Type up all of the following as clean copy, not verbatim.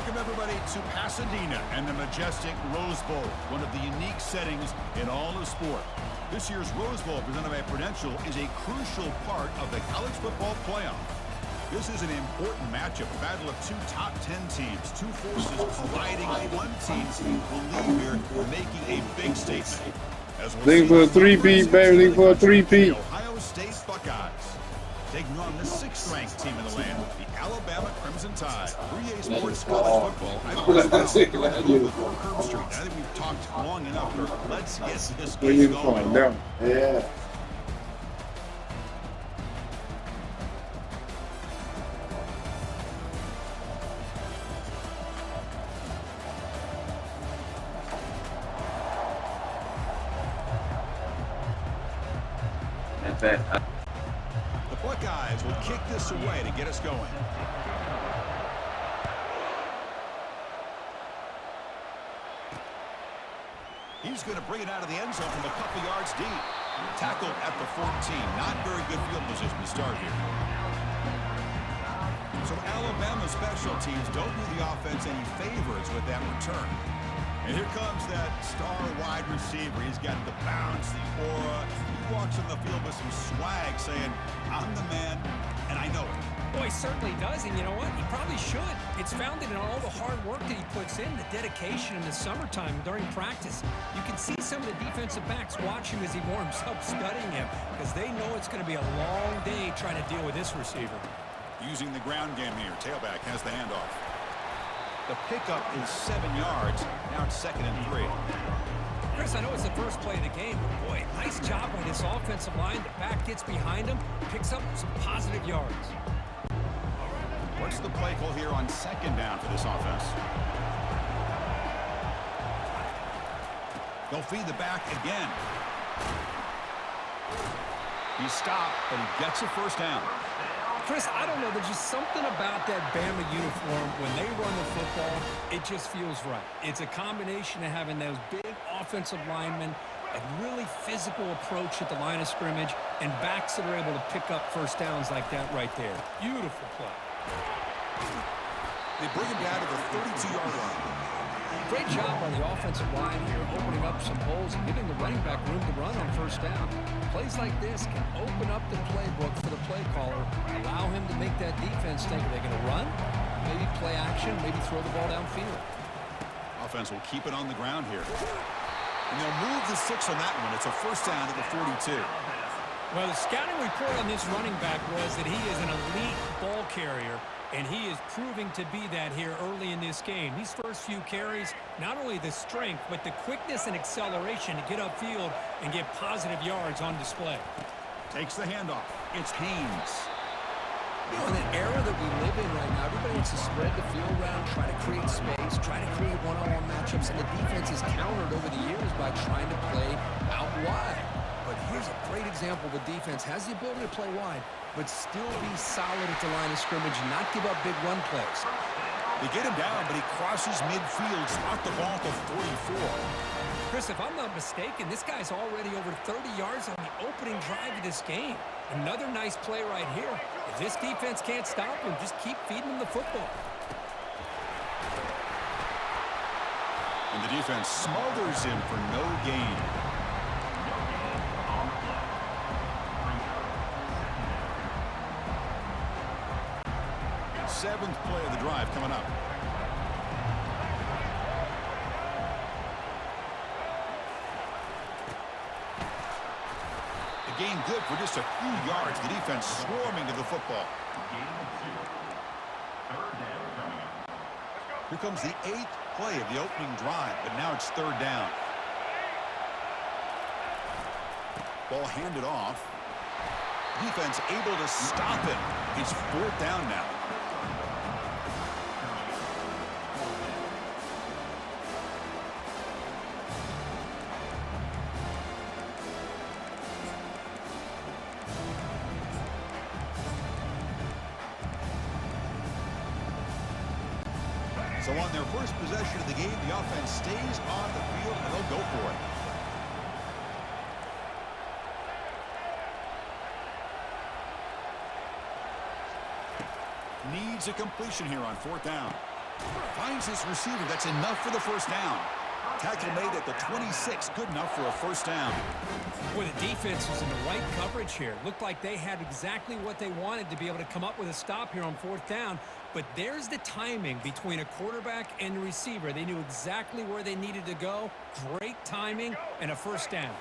Welcome, everybody, to Pasadena and the majestic Rose Bowl, one of the unique settings in all of sport. This year's Rose Bowl, presented by Prudential, is a crucial part of the college football playoff. This is an important matchup, a battle of two top 10 teams, two forces colliding. One team will leave here making a big statement. As we'll Looking for a three-peat, baby. Looking for a three-peat. Ohio State Buckeyes taking on the 6th-ranked team in the land, the Alabama Crimson Tide. 3A Sports College Football. Curb Street. I think we've talked long enough. Let's get this game going. Yeah. The Buckeyes will kick this away to get us going. He's going to bring it out of the end zone from a couple yards deep. Tackled at the 14. Not very good field position to start here. So Alabama special teams don't do the offense any favors with that return. And here comes that star wide receiver. He's got the bounce, the aura. He walks on the field with some swag saying, I'm the man, and I know it. Boy, he certainly does, and you know what? He probably should. It's founded in all the hard work that he puts in, the dedication in the summertime during practice. You can see some of the defensive backs watch him as he warms up, studying him, because they know it's going to be a long day trying to deal with this receiver. Using the ground game here. Tailback has the handoff. The pickup is 7 yards. Now it's 2nd and 3. Chris, I know it's the first play of the game, but boy, nice job by this offensive line. The back gets behind him, picks up some positive yards. What's the play call here on 2nd down for this offense? They'll feed the back again. He's stopped, but he gets a first down. Chris, I don't know. There's just something about that Bama uniform. When they run the football, it just feels right. It's a combination of having those big offensive linemen, a really physical approach at the line of scrimmage, and backs that are able to pick up first downs like that right there. Beautiful play. They bring him down to the 32-yard line. Great job by the offensive line here, opening up some holes and giving the running back room to run on first down. Plays like this can open up the playbook for the play caller, allow him to make that defense think, are they going to run? Maybe play action, maybe throw the ball downfield. Offense will keep it on the ground here. And they'll move the 6 on that one. It's a first down at the 42. Well, the scouting report on this running back was that he is an elite ball carrier, and he is proving to be that here early in this game. These first few carries, not only the strength, but the quickness and acceleration to get upfield and get positive yards on display. Takes the handoff. It's Haynes. You know, in an era that we live in right now, everybody wants to spread the field around, try to create space, try to create one-on-one matchups, and the defense is countered over the years by trying to play out wide. But here's a great example. The defense has the ability to play wide, but still be solid at the line of scrimmage and not give up big run plays. They get him down, but he crosses midfield, spot the ball at the 44. Chris, if I'm not mistaken, this guy's already over 30 yards on the opening drive of this game. Another nice play right here. If this defense can't stop him, just keep feeding him the football. And the defense smothers him for no gain. Seventh play of the drive coming up. The gain good for just a few yards. The defense swarming to the football. Here comes the 8th play of the opening drive, but now it's 3rd down. Ball handed off. Defense able to stop him. It's 4th down now. So on their first possession of the game, the offense stays on the field and they'll go for it. Needs a completion here on 4th down. Finds his receiver. That's enough for the first down. Tackle made at the 26. Good enough for a first down. Boy, the defense was in the right coverage here. Looked like they had exactly what they wanted to be able to come up with a stop here on fourth down. But there's the timing between a quarterback and the receiver. They knew exactly where they needed to go. Great timing and a first down.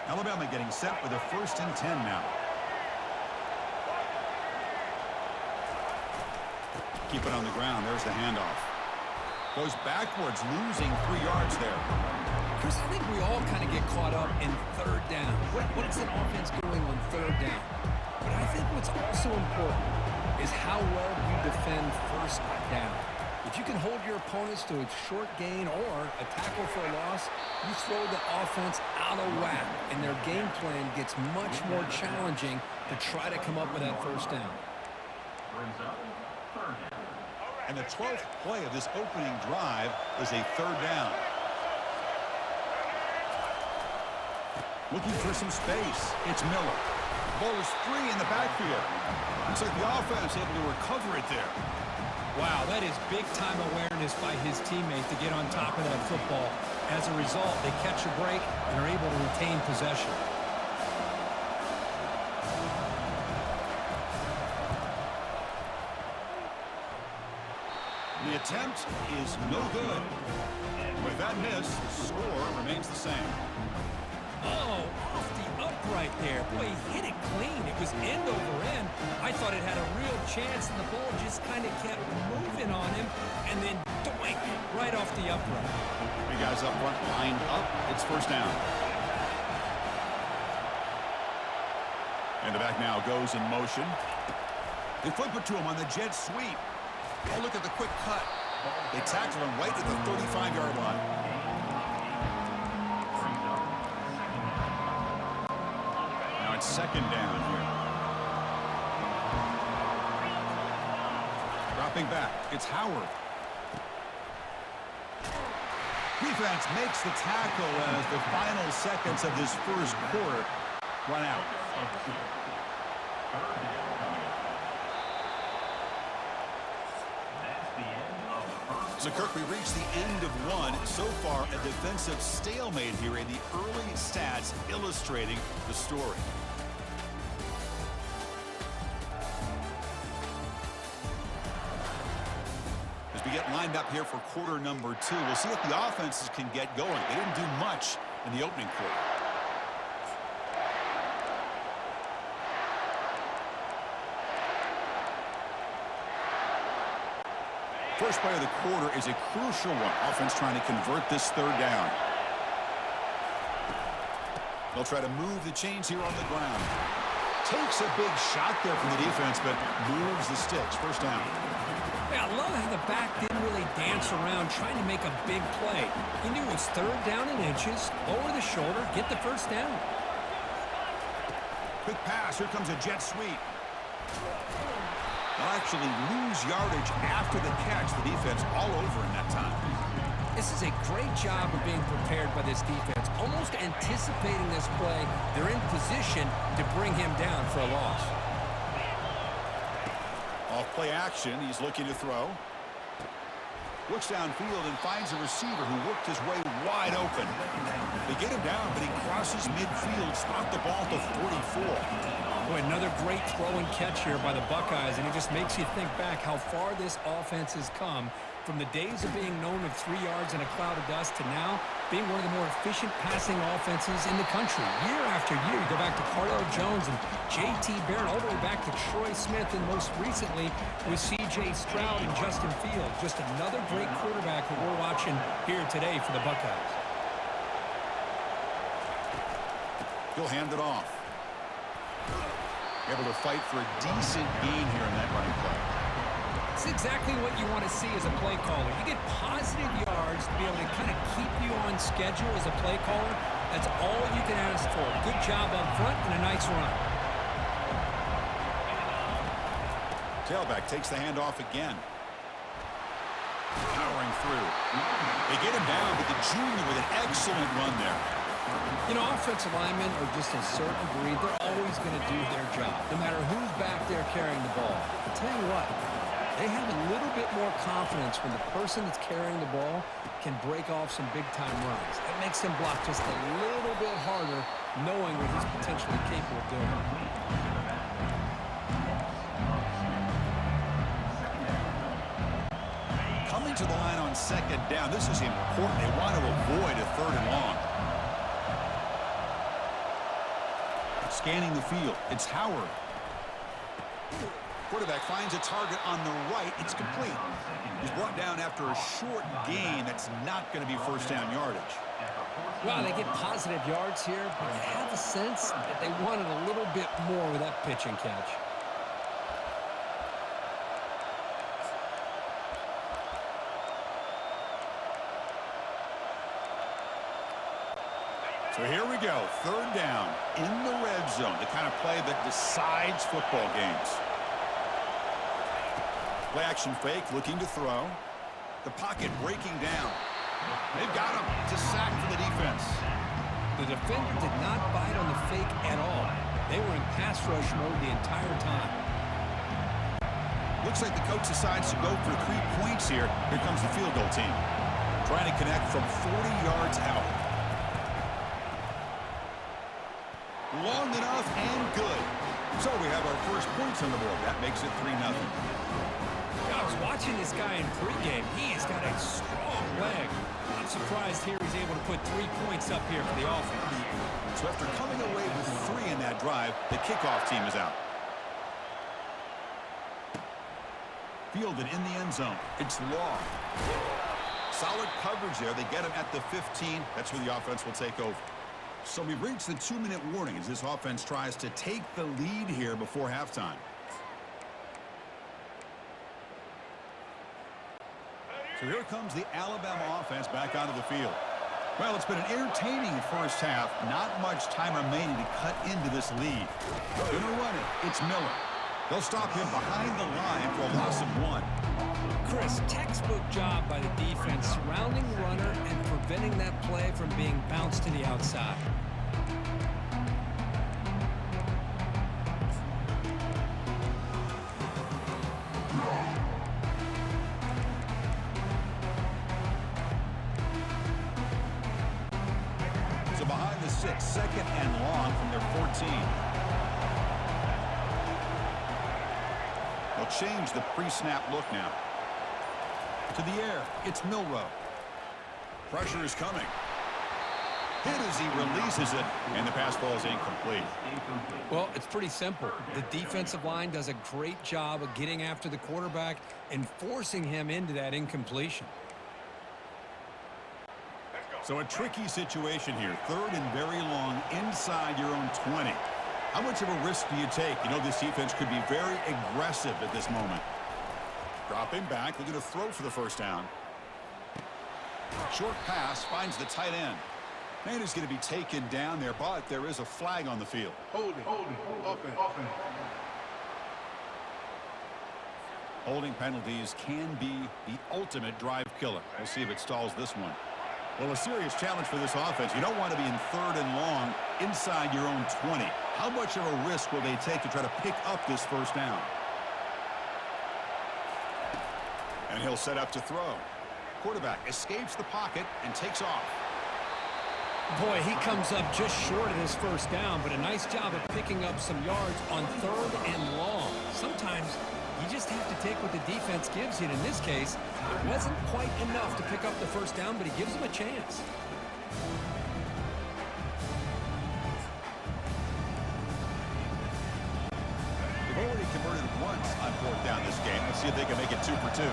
Alabama getting set with a 1st and 10 now. Keep it on the ground. There's the handoff. Goes backwards, losing 3 yards there. Chris, I think we all kind of get caught up in third down. What is an offense doing on third down? But I think what's also important is how well you defend first down. If you can hold your opponents to a short gain or a tackle for a loss, you throw the offense out of whack, and their game plan gets much more challenging to try to come up with that first down. And the 12th play of this opening drive is a 3rd down. Looking for some space. It's Miller. Ball is free in the backfield. Looks like the offense able to recover it there. Wow, that is big-time awareness by his teammate to get on top of that football. As a result, they catch a break and are able to retain possession. The attempt is no good. With that miss, the score remains the same. Oh, off the upright there. Boy, he hit it clean. It was end over end. I thought it had a real chance, and the ball just kind of kept moving on him, and then doink, right off the upright. Three guys up front lined up. It's first down. And the back now goes in motion. They flip it to him on the jet sweep. Oh, look at the quick cut. They tackle him right at the 35-yard line. Now it's 2nd down here. Dropping back. It's Howard. Defense makes the tackle as the final seconds of this first quarter run out. So, Kirk, we reached the end of one. So far, a defensive stalemate here, and the early stats illustrating the story. As we get lined up here for quarter number 2, we'll see if the offenses can get going. They didn't do much in the opening quarter. First play of the quarter is a crucial one. Offense trying to convert this 3rd down. They'll try to move the chains here on the ground. Takes a big shot there from the defense, but moves the sticks. First down. Yeah, I love how the back didn't really dance around trying to make a big play. He knew it was 3rd down in inches, lower the shoulder, get the first down. Quick pass. Here comes a jet sweep. They'll actually lose yardage after the catch. The defense all over in that time. This is a great job of being prepared by this defense. Almost anticipating this play, they're in position to bring him down for a loss. Off play action. He's looking to throw. Looks downfield and finds a receiver who worked his way wide open. They get him down, but he crosses midfield, spot the ball to 44. Boy, another great throw and catch here by the Buckeyes, and it just makes you think back how far this offense has come from the days of being known of 3 yards in a cloud of dust to now being one of the more efficient passing offenses in the country. Year after year, you go back to Cardell Jones and J.T. Barrett, all the way back to Troy Smith, and most recently with C.J. Stroud and Justin Fields. Just another great quarterback who we're watching here today for the Buckeyes. He'll hand it off. Able to fight for a decent gain here in that running play. It's exactly what you want to see as a play caller. You get positive yards to be able to kind of keep you on schedule as a play caller. That's all you can ask for. Good job up front and a nice run. Tailback takes the handoff again. Powering through. They get him down, but the junior with an excellent run there. You know, offensive linemen are just a certain breed. They're always going to do their job, no matter who's back there carrying the ball. I'll tell you what, They have a little bit more confidence when the person that's carrying the ball can break off some big-time runs. That makes him block just a little bit harder, knowing what he's potentially capable of doing. Coming to the line on second down. This is important. They want to avoid a third and long. Scanning the field. It's Howard. Quarterback finds a target on the right. It's complete. He's brought down after a short gain. That's not going to be first down yardage. Well, they get positive yards here, but I have a sense that they wanted a little bit more with that pitch and catch. So here we go. Third down in the red zone. The kind of play that decides football games. Play action fake, looking to throw. The pocket breaking down. They've got him to sack for the defense. The defender did not bite on the fake at all. They were in pass rush mode the entire time. Looks like the coach decides to go for 3 points here. Here comes the field goal team. Trying to connect from 40 yards out. Long enough and good. So we have our first points on the board. That makes it 3-0. I was watching this guy in pregame. He has got a strong leg. I'm surprised here he's able to put 3 points up here for the offense. So after coming away with 3 in that drive, the kickoff team is out. Fielded in the end zone. It's Law. Solid coverage there. They get him at the 15. That's where the offense will take over. So we've reached the 2-minute warning as this offense tries to take the lead here before halftime. So here comes the Alabama offense back onto the field. Well, it's been an entertaining first half. Not much time remaining to cut into this lead. Going to run it. It's Miller. They'll stop him behind the line for a loss of 1. Chris, textbook job by the defense surrounding the runner and preventing that play from being bounced to the outside. So behind the 6, second and long from their 14. They'll change the pre-snap look now. To the air, it's Milroe. Pressure is coming. Hit as he releases it, and the pass ball is incomplete. Well, it's pretty simple. The defensive line does a great job of getting after the quarterback and forcing him into that incompletion. So a tricky situation here. Third and very long inside your own 20. How much of a risk do you take? You know this defense could be very aggressive at this moment. Dropping back, looking to throw for the first down. Short pass finds the tight end. Man is going to be taken down there, but there is a flag on the field. Holding penalties can be the ultimate drive killer. We'll see if it stalls this one. Well, a serious challenge for this offense. You don't want to be in third and long inside your own 20. How much of a risk will they take to try to pick up this first down? And he'll set up to throw. Quarterback escapes the pocket and takes off. Boy, he comes up just short of this first down, but a nice job of picking up some yards on third and long. Sometimes you just have to take what the defense gives you, and in this case, it wasn't quite enough to pick up the first down, but he gives him a chance. They've already converted once on fourth down this game. Let's see if they can make it 2 for 2.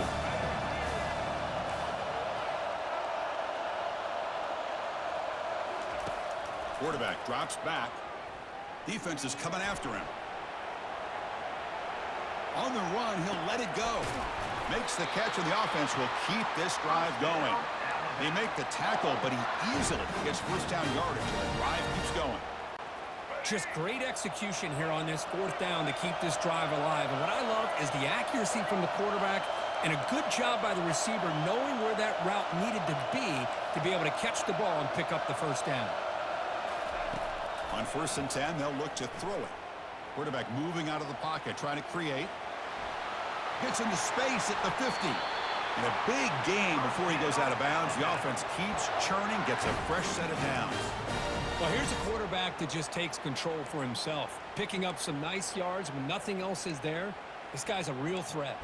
Quarterback drops back. Defense is coming after him. On the run, he'll let it go. Makes the catch, and the offense will keep this drive going. They make the tackle, but he easily gets first down yardage. The drive keeps going. Just great execution here on this fourth down to keep this drive alive. And what I love is the accuracy from the quarterback and a good job by the receiver knowing where that route needed to be able to catch the ball and pick up the first down. On 1st and 10, they'll look to throw it. Quarterback moving out of the pocket, trying to create. Gets into space at the 50. And a big gain before he goes out of bounds. The offense keeps churning, gets a fresh set of downs. Well, here's a quarterback that just takes control for himself, picking up some nice yards when nothing else is there. This guy's a real threat.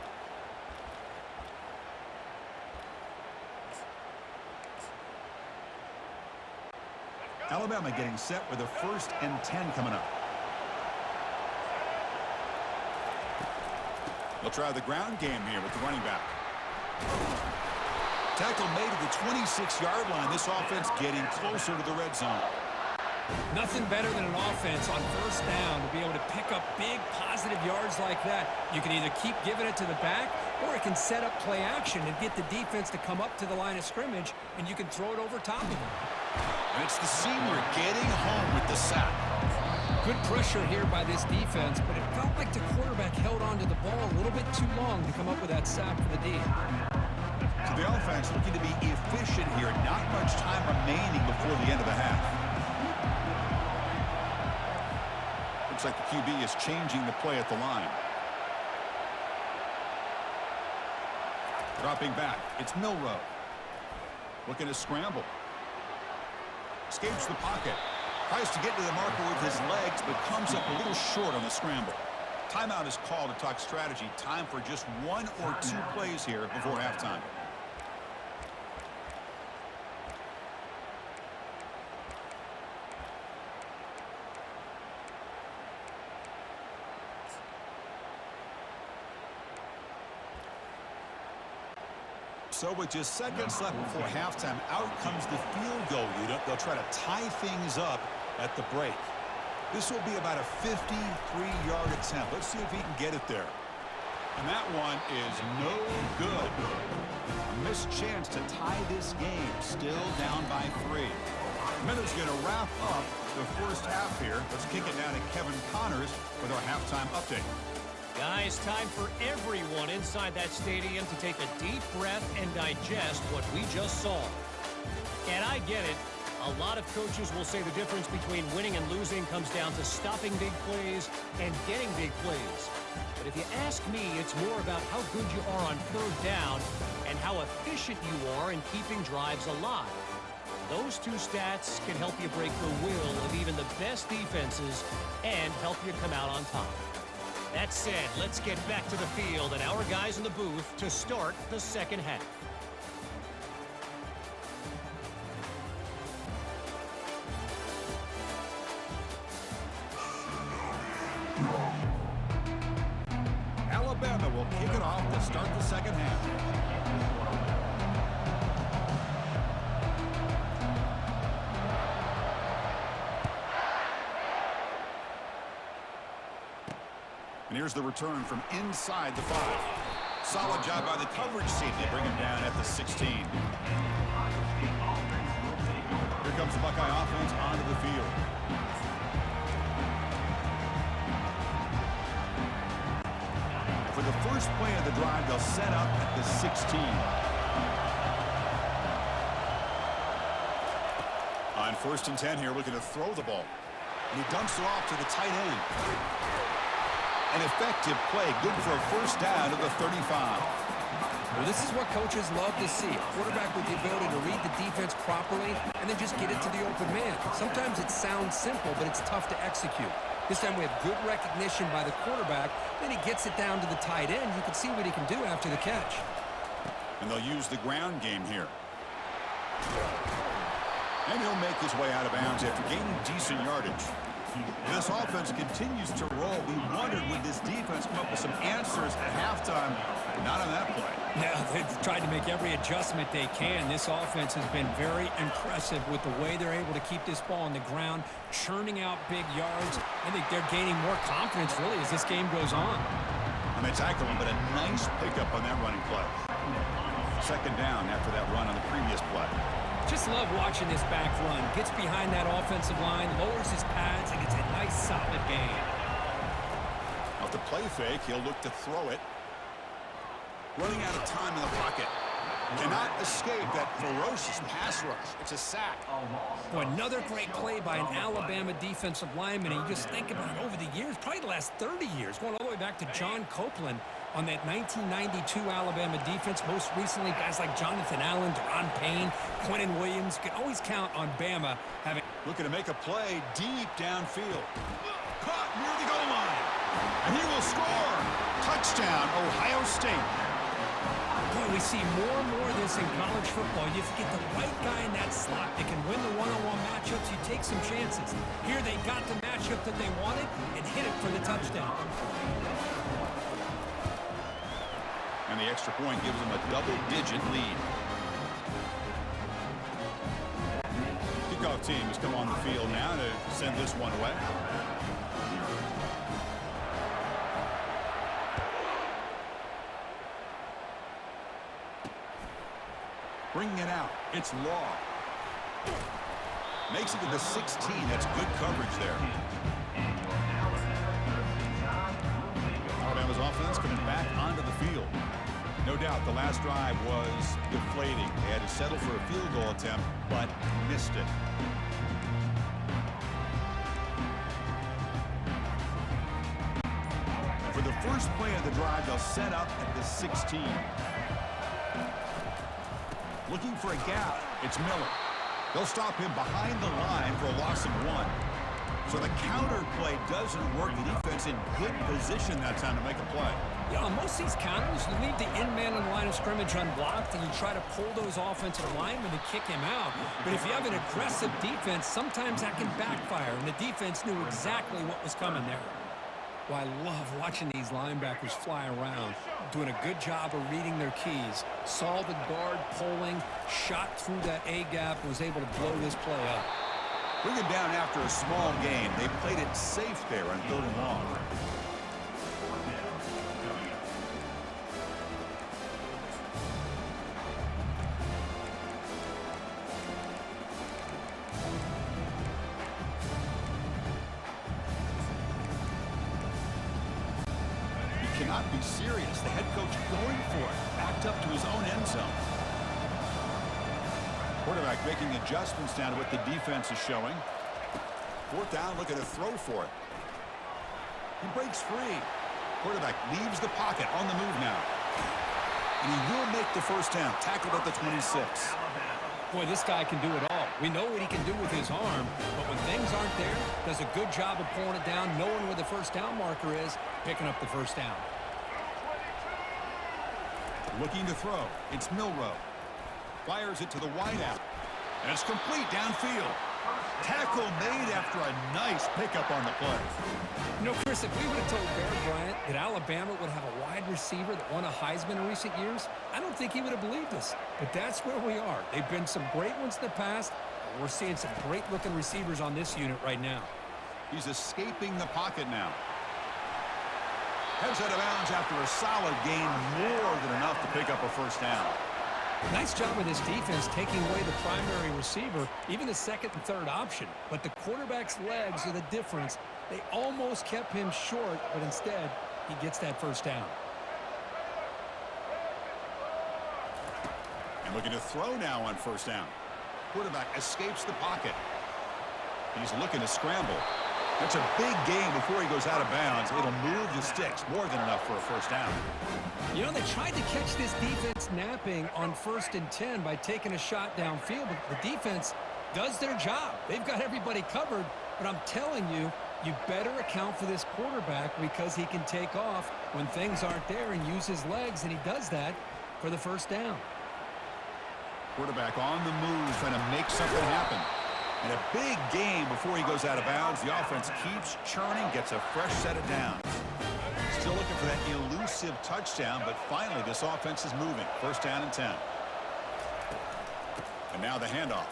Alabama getting set with a 1st and 10 coming up. They'll try the ground game here with the running back. Tackle made at the 26-yard line. This offense getting closer to the red zone. Nothing better than an offense on 1st down to be able to pick up big positive yards like that. You can either keep giving it to the back, or it can set up play action and get the defense to come up to the line of scrimmage, and you can throw it over top of them. And it's the senior getting home with the sack. Good pressure here by this defense, but it felt like the quarterback held on to the ball a little bit too long to come up with that sack for the D. So the offense looking to be efficient here. Not much time remaining before the end of the half. Looks like the QB is changing the play at the line. Dropping back. It's Milroe. Looking to scramble. Escapes the pocket. Tries to get to the marker with his legs, but comes up a little short on the scramble. Timeout is called to talk strategy. Time for just 1 or 2 plays here before halftime. So with just seconds left before halftime, out comes the field goal unit. They'll try to tie things up at the break. This will be about a 53-yard attempt. Let's see if he can get it there. And that one is no good. A missed chance to tie this game. Still down by 3. Miller's going to wrap up the first half here. Let's kick it down to Kevin Connors with our halftime update. Guys, time for everyone inside that stadium to take a deep breath and digest what we just saw. And I get it. A lot of coaches will say the difference between winning and losing comes down to stopping big plays and getting big plays. But if you ask me, it's more about how good you are on 3rd down and how efficient you are in keeping drives alive. Those 2 stats can help you break the will of even the best defenses and help you come out on top. That said, let's get back to the field and our guys in the booth to start the second half. Alabama will kick it off to start the second half. And here's the return from inside the 5. Solid job by the coverage team. They bring him down at the 16. Here comes the Buckeye offense onto the field. For the first play of the drive, they'll set up at the 16. On 1st and 10 here, looking to throw the ball. And he dumps it off to the tight end. An effective play, good for a 1st down to the 35. Well, this is what coaches love to see. A quarterback with the ability to read the defense properly and then just get it to the open man. Sometimes it sounds simple, but it's tough to execute. This time we have good recognition by the quarterback. Then he gets it down to the tight end. You can see what he can do after the catch. And they'll use the ground game here. And he'll make his way out of bounds after gaining decent yardage. This offense continues to roll. We wondered, would this defense come up with some answers at halftime? Not on that play. Yeah, they've tried to make every adjustment they can. This offense has been very impressive with the way they're able to keep this ball on the ground, churning out big yards. I think they're gaining more confidence, really, as this game goes on. And they tackle him, but a nice pickup on that running play. 2nd down after that run on the previous play. Just love watching this back run. Gets behind that offensive line, lowers his pads, and gets a nice solid gain. Off the play fake, he'll look to throw it. Running out of time in the pocket. Cannot escape that ferocious pass rush. It's a sack. Boy, another great play by an Alabama defensive lineman. And you just think about it over the years, probably the last 30 years, going all the way back to John Copeland on that 1992 Alabama defense. Most recently, guys like Jonathan Allen, Deron Payne, Quentin Williams. You can always count on Bama having... Looking to make a play deep downfield. Caught near the goal line. And he will score. Touchdown, Ohio State. Boy, we see more and more of this in college football. If you get the right guy in that slot, they can win the one-on-one matchups. You take some chances. Here they got the matchup that they wanted and hit it for the touchdown. And the extra point gives them a double-digit lead. Kickoff team has come on the field now to send this one away. Bringing it out. It's Law. Makes it to the 16. That's good coverage there. Alabama's offense coming back onto the field. No doubt the last drive was deflating. They had to settle for a field goal attempt, but missed it. For the first play of the drive, they'll set up at the 16. Looking for a gap, it's Miller. They'll stop him behind the line for a loss of 1. So the counter play doesn't work. The defense in good position that time to make a play. You know, on most of these counters, you leave the in man in the line of scrimmage unblocked, and you try to pull those offensive linemen to kick him out. But if you have an aggressive defense, sometimes that can backfire, and the defense knew exactly what was coming there. Well, I love watching these linebackers fly around, doing a good job of reading their keys. Saw the guard pulling, shot through that A-gap, and was able to blow this play up. Bring him down after a small gain. They played it safe there on 3rd and long. Cannot be serious. The head coach going for it. Backed up to his own end zone. Quarterback making adjustments down to what the defense is showing. 4th down, looking to throw for it. He breaks free. Quarterback leaves the pocket on the move now. And he will make the 1st down. Tackled at the 26. Boy, this guy can do it all. We know what he can do with his arm, but when things aren't there, does a good job of pulling it down, knowing where the 1st down marker is, picking up the 1st down. Looking to throw. It's Milroe. Fires it to the wideout. And it's complete downfield. Tackle made after a nice pickup on the play. You know, Chris, if we would have told Bear Bryant that Alabama would have a wide receiver that won a Heisman in recent years, I don't think he would have believed us. But that's where we are. They've been some great ones in the past. We're seeing some great-looking receivers on this unit right now. He's escaping the pocket now. Heads out of bounds after a solid gain, more than enough to pick up a 1st down. Nice job with this defense taking away the primary receiver, even the 2nd and 3rd option. But the quarterback's legs are the difference. They almost kept him short, but instead, he gets that 1st down. And looking to throw now on 1st down. Quarterback escapes the pocket. He's looking to scramble. That's a big gain before he goes out of bounds. It'll move the sticks, more than enough for a 1st down. You know, they tried to catch this defense napping on 1st and 10 by taking a shot downfield, but the defense does their job. They've got everybody covered, but I'm telling you, you better account for this quarterback because he can take off when things aren't there and use his legs, and he does that for the 1st down. Quarterback on the move, trying to make something happen. And a big gain before he goes out of bounds. The offense keeps churning, gets a fresh set of downs. Still looking for that elusive touchdown, but finally this offense is moving. 1st down and 10. And now the handoff.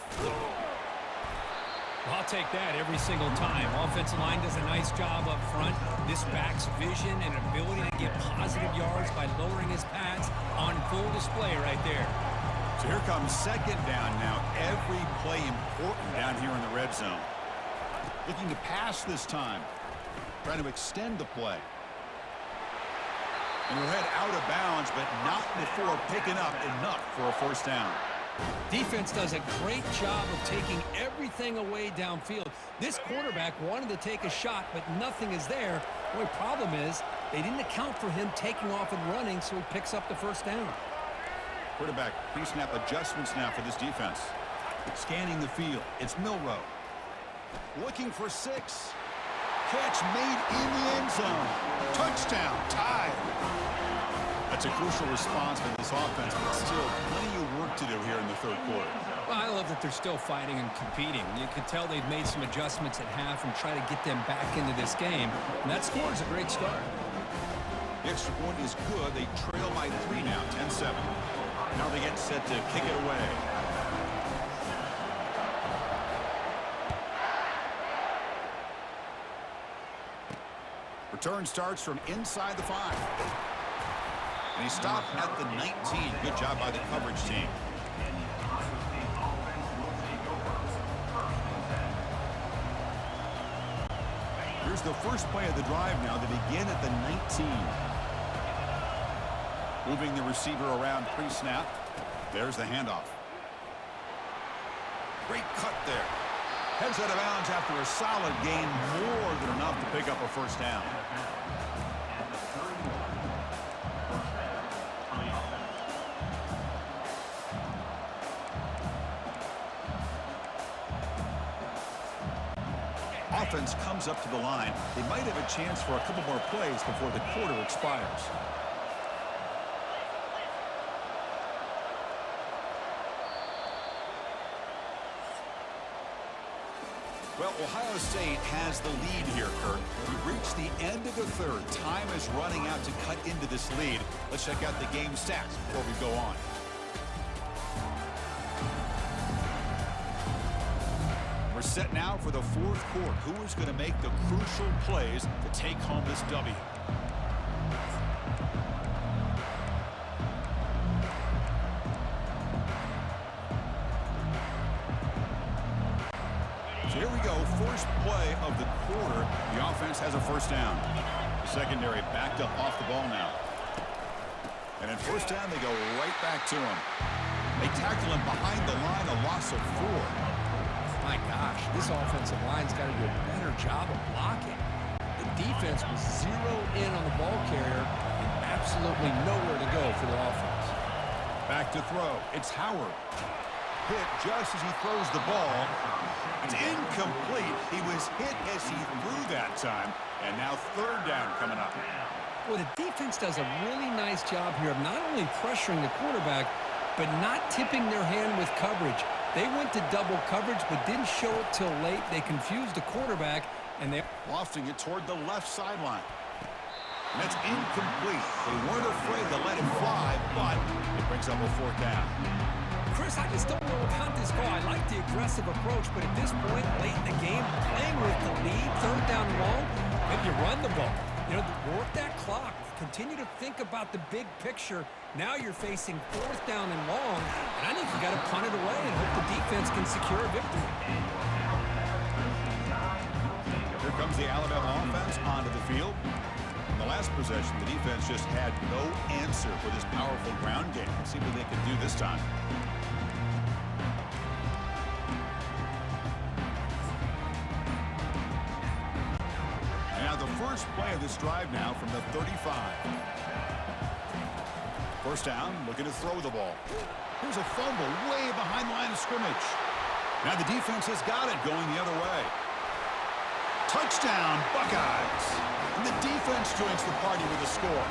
I'll take that every single time. Offensive line does a nice job up front. This back's vision and ability to get positive yards by lowering his pads on full display right there. So here comes 2nd down now. Every play important down here in the red zone. Looking to pass this time. Trying to extend the play. And he'll head out of bounds, but not before picking up enough for a first down. Defense does a great job of taking everything away downfield. This quarterback wanted to take a shot, but nothing is there. The only problem is they didn't account for him taking off and running, so he picks up the first down. Quarterback pre-snap adjustments now for this defense. Scanning the field. It's Milrow. Looking for 6. Catch made in the end zone. Touchdown. Tied. That's a crucial response for this offense, but still plenty of work to do here in the third quarter. Well, I love that they're still fighting and competing. You can tell they've made some adjustments at half and try to get them back into this game. And that score is a great start. The extra point is good. They trail by 3 now, 10-7. Now they get set to kick it away. Return starts from inside the 5. And he stopped at the 19. Good job by the coverage team. Here's the first play of the drive now. They begin at the 19. Moving the receiver around pre-snap. There's the handoff. Great cut there. Heads out of bounds after a solid gain, more than enough to pick up a first down. Offense comes up to the line. They might have a chance for a couple more plays before the quarter expires. Well, Ohio State has the lead here, Kirk. We've reached the end of the third. Time is running out to cut into this lead. Let's check out the game stats before we go on. We're set now for the fourth quarter. Who is going to make the crucial plays to take home this W? So here we go, first play of the quarter. The offense has a first down. The secondary backed up off the ball now. And at first down, they go right back to him. They tackle him behind the line, a loss of 4. My gosh, this offensive line's got to do a better job of blocking. The defense was zeroed in on the ball carrier and absolutely nowhere to go for the offense. Back to throw. It's Howard. Hit just as he throws the ball. It's incomplete. He was hit as he threw that time. And now third down coming up. Well, the defense does a really nice job here of not only pressuring the quarterback, but not tipping their hand with coverage. They went to double coverage, but didn't show it till late. They confused the quarterback, and they Lofting it toward the left sideline. And that's incomplete. They weren't afraid to let it fly, but it brings up a fourth down. Chris, I just don't know about this call. I like the aggressive approach, but at this point, late in the game, playing with the lead, third down and long, maybe you run the ball. You know, work that clock. Continue to think about the big picture. Now you're facing fourth down and long, and I think you got to punt it away and hope the defense can secure a victory. Here comes the Alabama offense onto the field. In the last possession, the defense just had no answer for this powerful ground game. Let's see what they can do this time. Now the first play of this drive now from the 35. First down, looking to throw the ball. Here's a fumble way behind the line of scrimmage. Now the defense has got it going the other way. Touchdown, Buckeyes. And the defense joins the party with a score.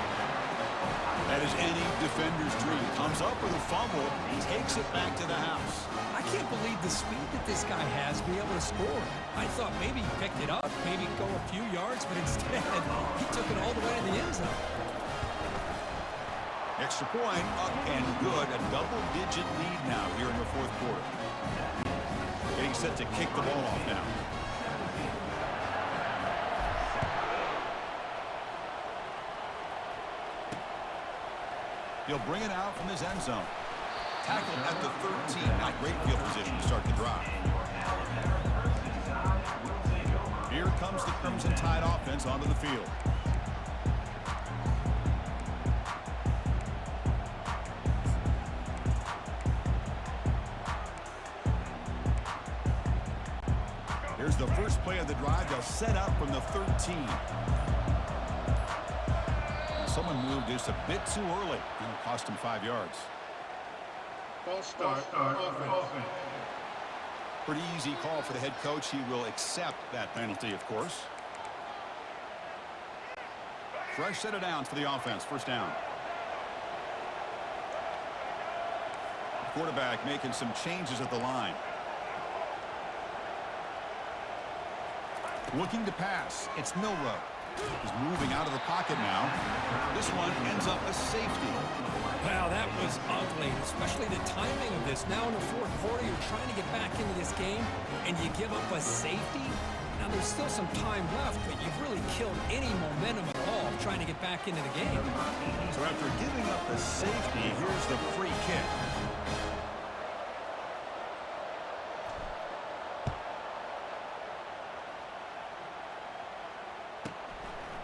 That is any defender's dream. Comes up with a fumble, takes it back to the house. I can't believe the speed that this guy has to be able to score. I thought maybe he picked it up, maybe go a few yards, but instead he took it all the way to the end zone. Extra point, up and good. A double-digit lead now here in the fourth quarter. Getting set to kick the ball off now. He'll bring it out from his end zone. Tackled at the 13. Not great field position to start the drive. Here comes the Crimson Tide offense onto the field. of the drive. They'll set up from the 13. Someone moved just a bit too early. It'll cost him 5 yards. False start. Offense. Pretty easy call for the head coach. He will accept that penalty, of course. Fresh set of downs for the offense. First down. The quarterback making some changes at the line. Looking to pass. It's Milrow. He's moving out of the pocket now. This one ends up a safety. Wow, that was ugly, especially the timing of this. Now in the fourth quarter, you're trying to get back into this game, and you give up a safety? Now, there's still some time left, but you've really killed any momentum at all trying to get back into the game. So after giving up a safety, here's the free kick.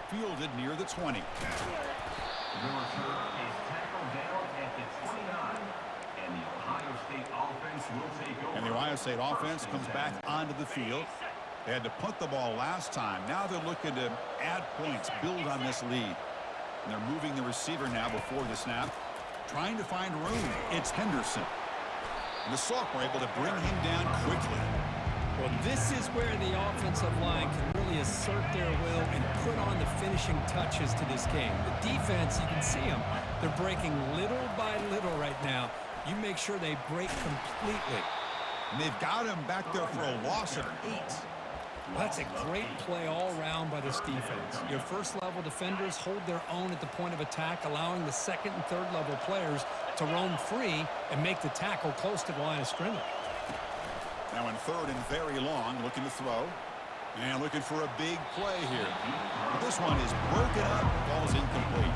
Fielded near the 20. And the Ohio State offense comes back onto the field. They had to punt the ball last time. Now they're looking to add points, build on this lead. And they're moving the receiver now before the snap, trying to find room. It's Henderson. And the Sophomore able to bring him down quickly. Well, this is where the offensive line can really assert their will and put on the finishing touches to this game. The defense, you can see them. They're breaking little by little right now. You make sure they break completely. And they've got him back there for a loss of 8. Well, that's a great play all around by this defense. Your first-level defenders hold their own at the point of attack, allowing the second and third-level players to roam free and make the tackle close to the line of scrimmage. Now in third and very long, looking to throw. And looking for a big play here. But this one is broken up, ball's incomplete.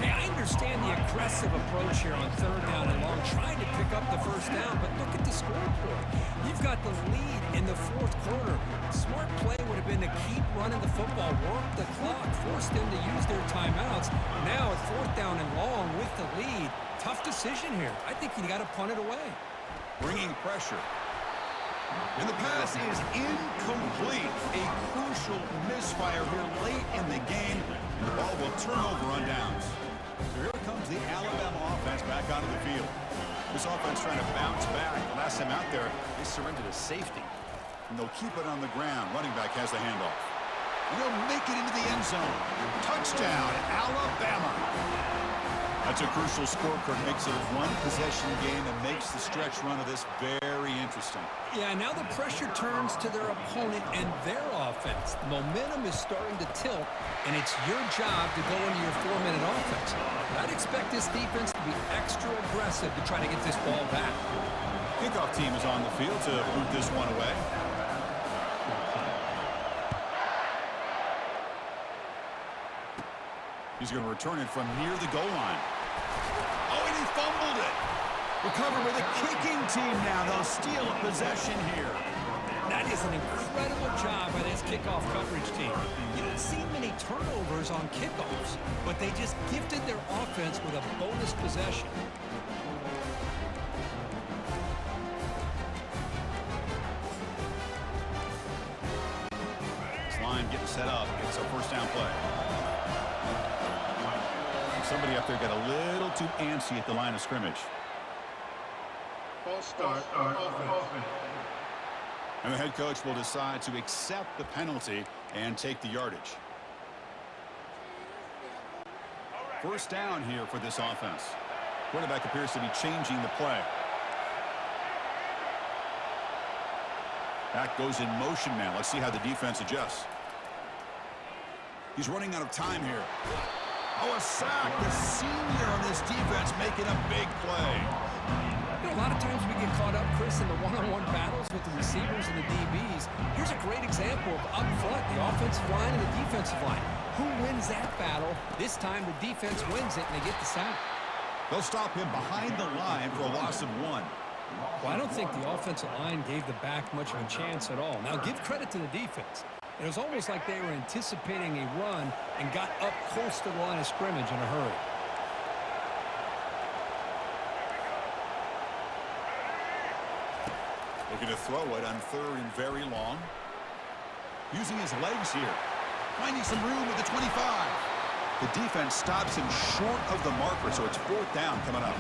Hey, I understand the aggressive approach here on third down and long, trying to pick up the first down, but look at the scoreboard. You've got the lead in the fourth quarter. Smart play would have been to keep running the football, work the clock, force them to use their timeouts. Now at fourth down and long with the lead. Tough decision here. I think you got to punt it away. Bringing pressure. And the pass is incomplete. A crucial misfire here late in the game. The ball will turn over on downs. So here comes the Alabama offense back onto the field. This offense trying to bounce back. The last time out there, they surrendered a safety. And they'll keep it on the ground. Running back has the handoff. And they'll make it into the end zone. Touchdown, Alabama. That's a crucial score, Kirk. Makes it a one-possession game and makes the stretch run of this very interesting. Yeah, now the pressure turns to their opponent and their offense. The momentum is starting to tilt, and it's your job to go into your 4-minute offense. But I'd expect this defense to be extra aggressive to try to get this ball back. Kickoff team is on the field to boot this one away. He's going to return it from near the goal line. Oh, and he fumbled it. Recovered by the kicking team now. They'll steal a possession here. That is an incredible job by this kickoff coverage team. You don't see many turnovers on kickoffs, but they just gifted their offense with a bonus possession. This line getting set up. It's a first down play. Somebody up there got a little too antsy at the line of scrimmage. False start. And the head coach will decide to accept the penalty and take the yardage. First down here for this offense. Quarterback appears to be changing the play. Back goes in motion now. Let's see how the defense adjusts. He's running out of time here. Oh, a sack. The senior on this defense making a big play. You know, a lot of times we get caught up, Chris, in the one-on-one battles with the receivers and the DBs. Here's a great example of up front, the offensive line and the defensive line. Who wins that battle? This time the defense wins it and they get the sack. They'll stop him behind the line for a loss of 1. Well, I don't think the offensive line gave the back much of a chance at all. Now, give credit to the defense. It was almost like they were anticipating a run and got up close to the line of scrimmage in a hurry. Looking to throw it on third and very long. Using his legs here. Finding some room with the 25. The defense stops him short of the marker, so it's 4th down coming up.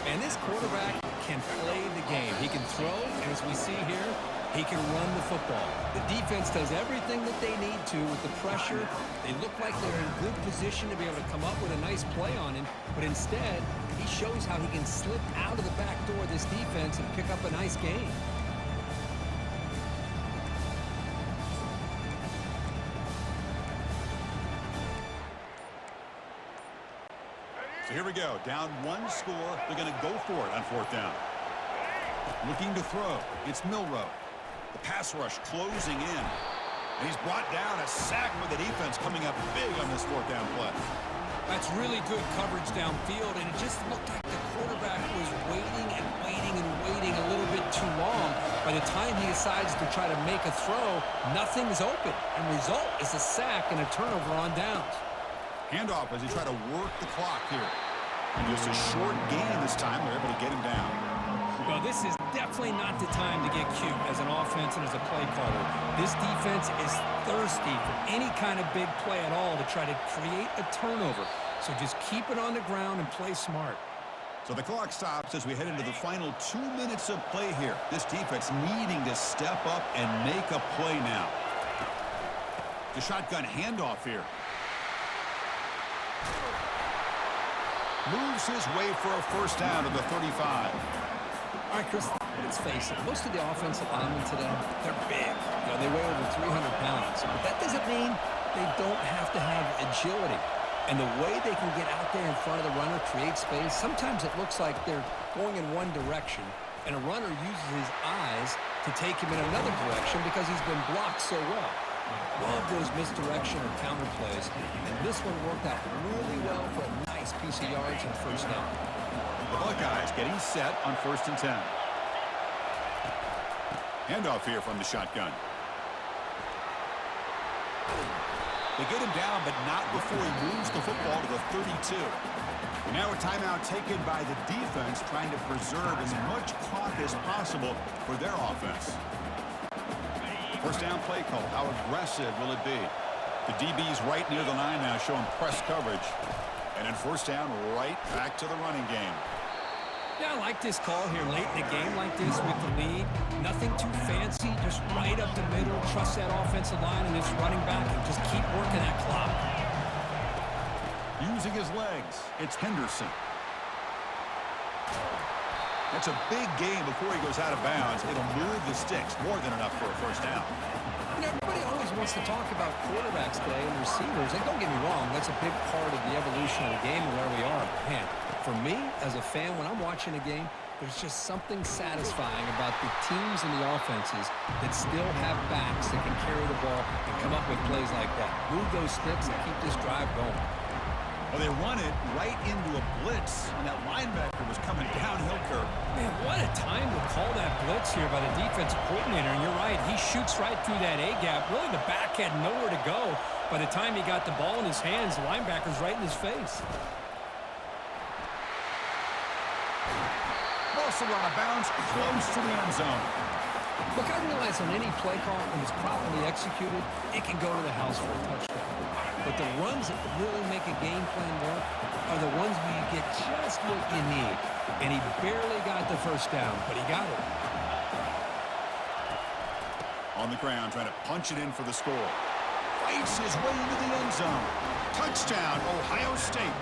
And this quarterback can play the game. He can throw, and as we see here, he can run the football. The defense does everything that they need to with the pressure. They look like they're in good position to be able to come up with a nice play on him, but instead, he shows how he can slip out of the back door of this defense and pick up a nice gain. So here we go. Down 1 score. They're going to go for it on 4th down. Looking to throw. It's Milrow. The pass rush closing in. And he's brought down, a sack with the defense coming up big on this 4th down play. That's really good coverage downfield, and it just looked like the quarterback was waiting and waiting and waiting a little bit too long. By the time he decides to try to make a throw, nothing's open. And result is a sack and a turnover on downs. Handoff as he tried to work the clock here. And just a short gain this time. They're able to get him down. Well, this is definitely not the time to get cute as an offense and as a play caller. This defense is thirsty for any kind of big play at all to try to create a turnover. So just keep it on the ground and play smart. So the clock stops as we head into the final 2 minutes of play here. This defense needing to step up and make a play now. The shotgun handoff here. Moves his way for a 1st down to the 35. All right, Chris, let's face it. Most of the offensive linemen today, they're big. You know, they weigh over 300 pounds. But that doesn't mean they don't have to have agility. And the way they can get out there in front of the runner, create space, sometimes it looks like they're going in one direction, and a runner uses his eyes to take him in another direction because he's been blocked so well. Love those misdirection or counter plays, and this one worked out really well for a nice piece of yards and 1st down. The Buckeyes getting set on 1st and 10. Handoff here from the shotgun. They get him down, but not before he moves the football to the 32. And now a timeout taken by the defense, trying to preserve as much clock as possible for their offense. 1st down play call. How aggressive will it be? The DB's right near the line now, showing press coverage. And then 1st down, right back to the running game. Yeah, I like this call here late in the game like this with the lead. Nothing too fancy, just right up the middle. Trust that offensive line and its running back and just keep working that clock. Using his legs, it's Henderson. That's a big gain before he goes out of bounds. It'll move the sticks, more than enough for a 1st down. You know, everybody always wants to talk about quarterbacks today and receivers. And don't get me wrong, that's a big part of the evolution of the game and where we are. But man, for me, as a fan, when I'm watching a game, there's just something satisfying about the teams and the offenses that still have backs that can carry the ball and come up with plays like that. Move those sticks and keep this drive going. Well, they run it right into a blitz, and that linebacker was coming downhill curve. Man, what a time to call that blitz here by the defensive coordinator. And you're right, he shoots right through that A-gap. Really, the back had nowhere to go. By the time he got the ball in his hands, the linebacker's right in his face. Also out of bounds, close to the end zone. Look, I realize on any play call, when it's properly executed, it can go to the house for a touchdown. But the runs that really make a game plan work are the ones where you get just what you need. And he barely got the 1st down, but he got it. On the ground, trying to punch it in for the score. Fights his way into the end zone. Touchdown, Ohio State.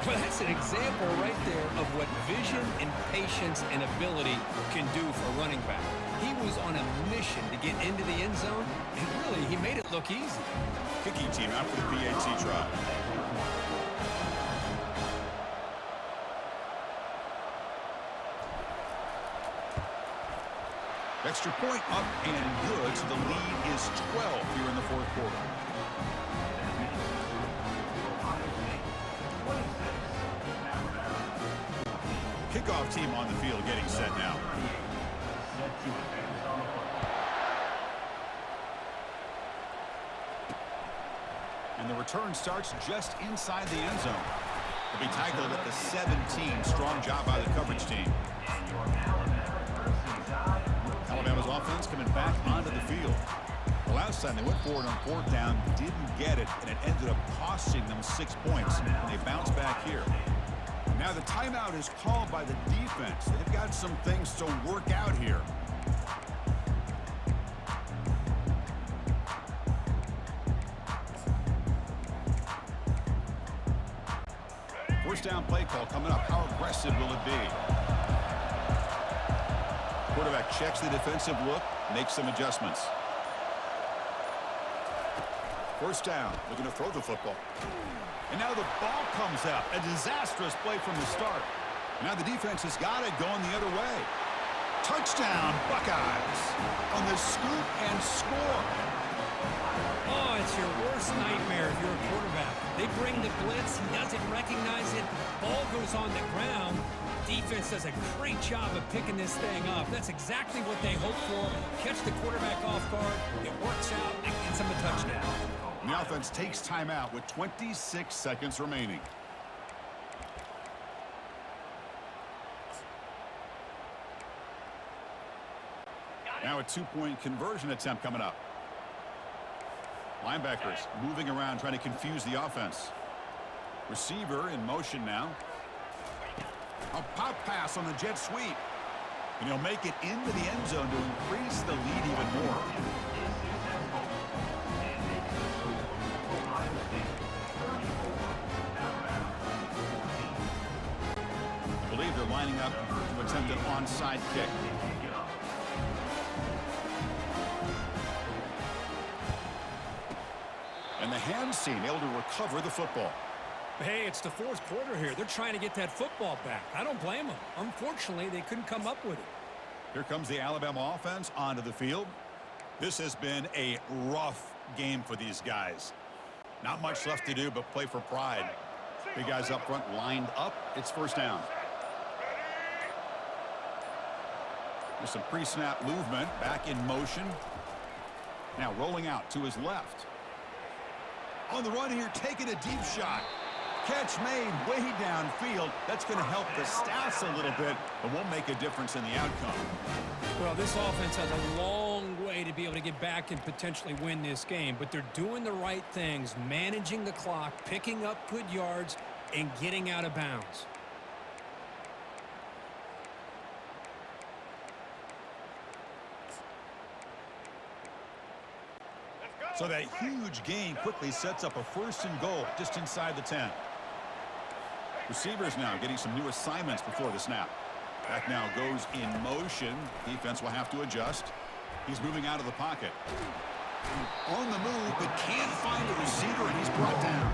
Well, that's an example right there of what vision and patience and ability can do for a running back. He was on a mission to get into the end zone, and really, he made it look easy. Kicking team out for the PAT try. Extra point up and good, so the lead is 12 here in the 4th quarter. Kickoff team on the field getting set now. And the return starts just inside the end zone. He'll be tackled at the 17. Strong job by the coverage team. Alabama's offense coming back onto the field. last time they went for it on fourth down, didn't get it, and it ended up costing them 6 points. And they bounce back here. Now the timeout is called by the defense. They've got some things to work out here. First down play call coming up. How aggressive will it be? Quarterback checks the defensive look, makes some adjustments. First down, looking to throw the football. And now the ball comes out. A disastrous play from the start. Now the defense has got it going the other way. Touchdown, Buckeyes. On the scoop and score. Oh, it's your worst nightmare if you're a quarterback. They bring the blitz. He doesn't recognize it. Ball goes on the ground. Defense does a great job of picking this thing up. That's exactly what they hope for. Catch the quarterback off guard. It works out and gets them a touchdown. The offense takes timeout with 26 seconds remaining. Now a two-point conversion attempt coming up. Linebackers moving around, trying to confuse the offense. Receiver in motion now. A pop pass on the jet sweep. And he'll make it into the end zone to increase the lead even more. I believe they're lining up to attempt an onside kick. And the hands team able to recover the football. Hey, it's the fourth quarter here. They're trying to get that football back. I don't blame them. Unfortunately, they couldn't come up with it. Here comes the Alabama offense onto the field. This has been a rough game for these guys. Not much left to do but play for pride. Big guys up front lined up. It's first down. There's some pre-snap movement. Back in motion. Now rolling out to his left. On the run here, taking a deep shot. Catch made way downfield. That's going to help the stats a little bit, but won't make a difference in the outcome. Well, this offense has a long way to be able to get back and potentially win this game, but they're doing the right things, managing the clock, picking up good yards, and getting out of bounds. So that huge gain quickly sets up a first and goal just inside the 10. Receivers now getting some new assignments before the snap. Back now goes in motion. Defense will have to adjust. He's moving out of the pocket. On the move, but can't find a receiver, and he's brought down.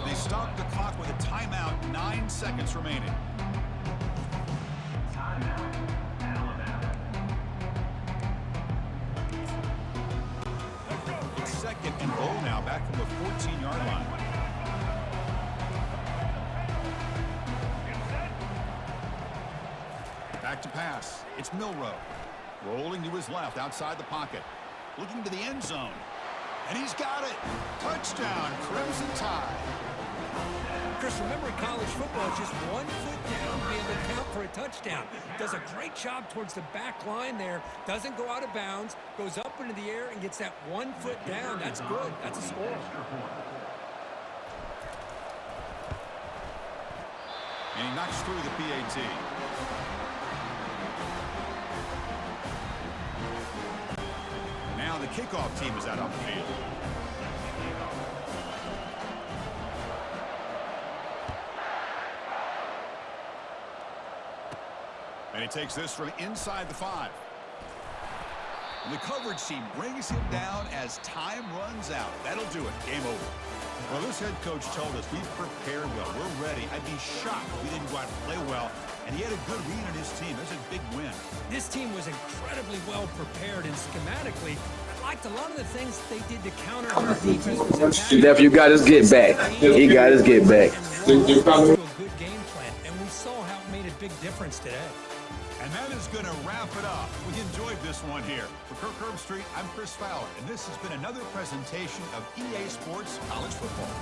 They stop the clock with a timeout, 9 seconds remaining. Second and goal now, back from the 14-yard line. Back to pass. It's Milroe. Rolling to his left outside the pocket. Looking to the end zone. And he's got it. Touchdown, Crimson Tide. Chris, remember in college football, just 1 foot down to be able to count for a touchdown. Does a great job towards the back line there. Doesn't go out of bounds. Goes up into the air and gets that 1 foot down. That's good. That's a score. And he knocks through the PAT. Now the kickoff team is out on the field. And he takes this from inside the 5. And the coverage team brings him down as time runs out. That'll do it. Game over. Well, this head coach told us we've prepared well. We're ready. I'd be shocked if we didn't go out and play well. And he had a good read on his team. That's a big win. This team was incredibly well prepared, and schematically, I liked a lot of the things they did to counter our defense. Nephew got his get back. He got his get back. A good game plan, and we saw how it made a big difference today. And that is going to wrap it up. We enjoyed this one here. For Kirk Herbstreit, I'm Chris Fowler, and this has been another presentation of EA Sports College Football.